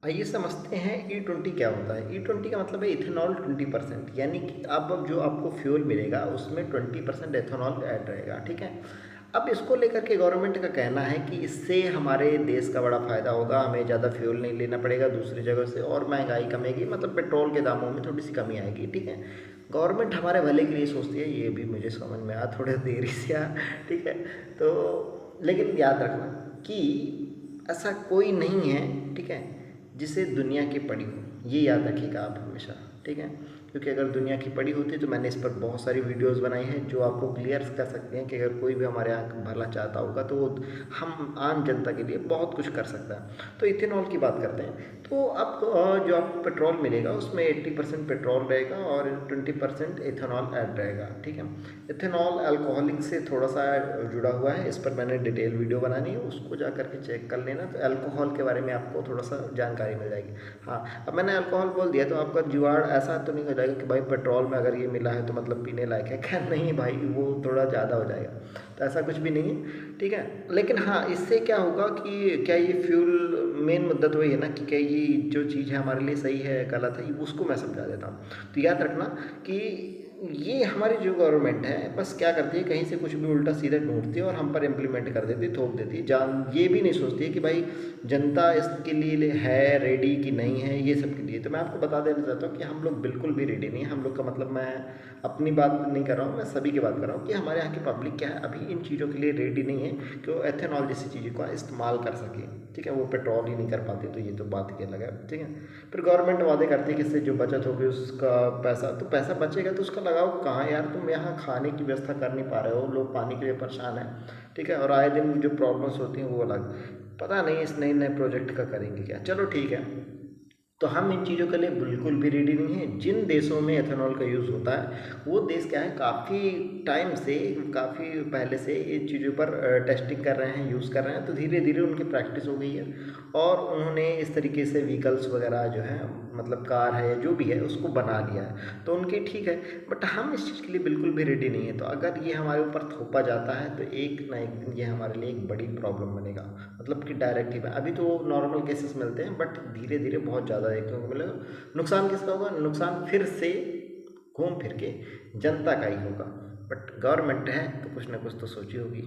आइए समझते हैं E20 क्या होता है। E20 का मतलब है इथेनॉल 20%, यानी कि अब जो आपको फ्यूल मिलेगा उसमें 20% एथेनॉल ऐड रहेगा, ठीक है। अब इसको लेकर के गवर्नमेंट का कहना है कि इससे हमारे देश का बड़ा फ़ायदा होगा, हमें ज़्यादा फ्यूल नहीं लेना पड़ेगा दूसरी जगह से और महंगाई कमेगी, मतलब पेट्रोल के दामों में थोड़ी सी कमी आएगी, ठीक है। गवर्नमेंट हमारे भले के लिए सोचती है, ये भी मुझे समझ में आया थोड़े देरी से आया, ठीक है। तो लेकिन याद रखना कि ऐसा कोई नहीं है, ठीक है, जिसे दुनिया की पड़ी हो, ये याद रखिएगा आप हमेशा, ठीक है। क्योंकि अगर दुनिया की पड़ी होती तो मैंने इस पर बहुत सारी वीडियोस बनाई हैं जो आपको क्लियर कर सकते हैं कि अगर कोई भी हमारे यहाँ भला चाहता होगा तो वो हम आम जनता के लिए बहुत कुछ कर सकता है। तो इथेनॉल की बात करते हैं। तो अब जो आपको पेट्रोल मिलेगा उसमें 80% पेट्रोल रहेगा और 20% इथेनॉल ऐड रहेगा, ठीक है। इथेनॉल अल्कोहलिक से थोड़ा सा जुड़ा हुआ है, इस पर मैंने डिटेल वीडियो बनानी है, उसको जा करके चेक कर लेना। तो अल्कोहल के बारे में आपको थोड़ा सा जानकारी मिल जाएगी। हाँ, अब मैंने अल्कोहल बोल दिया तो आपका जुगाड़ ऐसा तो नहीं हो जाएगा कि भाई पेट्रोल में अगर ये मिला है तो मतलब पीने लायक है, खैर नहीं भाई, वो थोड़ा ज़्यादा हो जाएगा। तो ऐसा कुछ भी नहीं है, ठीक है। लेकिन हाँ, इससे क्या होगा कि क्या ये फ्यूल, मेन मुद्दा तो वही है ना कि क्या ये जो चीज़ है हमारे लिए सही है गलत है, उसको मैं समझा देता हूँ। तो याद रखना कि ये हमारी जो गवर्नमेंट है बस क्या करती है, कहीं से कुछ भी उल्टा सीधा ढूंढती है और हम पर इम्प्लीमेंट कर देती है, थोप देती है। जान ये भी नहीं सोचती है कि भाई जनता इसके लिए है रेडी कि नहीं है, ये सब के लिए। तो मैं आपको बता देना चाहता हूँ कि हम लोग बिल्कुल भी रेडी नहीं है। हम लोग का मतलब, मैं अपनी बात नहीं कर रहा हूँ, मैं सभी की बात कर रहा हूँ कि हमारे यहाँ की पब्लिक क्या है, अभी इन चीज़ों के लिए रेडी नहीं है कि वो एथेनॉल जैसी चीज़ों का इस्तेमाल कर सके, ठीक है। वो पेट्रोल ही नहीं कर पाती, तो ये तो बात ही अलग है, ठीक है। फिर गवर्नमेंट वादे करती है कि इससे जो बचत होगी उसका पैसा, तो पैसा बचेगा तो उसका लगाओ कहाँ यार। तुम यहाँ खाने की व्यवस्था कर नहीं पा रहे हो, लोग पानी के लिए परेशान है, ठीक है। और आए दिन जो प्रॉब्लम्स होती हैं वो अलग, पता नहीं इस नए नए प्रोजेक्ट का करेंगे क्या। चलो ठीक है, तो हम इन चीज़ों के लिए बिल्कुल भी रेडी नहीं हैं। जिन देशों में एथेनॉल का यूज़ होता है वो देश क्या है, काफ़ी टाइम से, काफ़ी पहले से इन चीज़ों पर टेस्टिंग कर रहे हैं, यूज़ कर रहे हैं। तो धीरे धीरे उनकी प्रैक्टिस हो गई है और उन्होंने इस तरीके से व्हीकल्स वगैरह जो है, मतलब कार है या जो भी है, उसको बना लिया है। तो उनकी ठीक है, बट हम इस चीज़ के लिए बिल्कुल भी रेडी नहीं है। तो अगर ये हमारे ऊपर थोपा जाता है तो एक ना एक दिन ये हमारे लिए एक बड़ी प्रॉब्लम बनेगा। मतलब कि डायरेक्ट ही अभी तो नॉर्मल केसेस मिलते हैं, बट धीरे धीरे बहुत ज़्यादा देखने को मिलेगा। नुकसान किसका होगा? नुकसान फिर से घूम फिर के जनता का ही होगा। बट गवर्नमेंट है तो कुछ ना कुछ तो सोची होगी।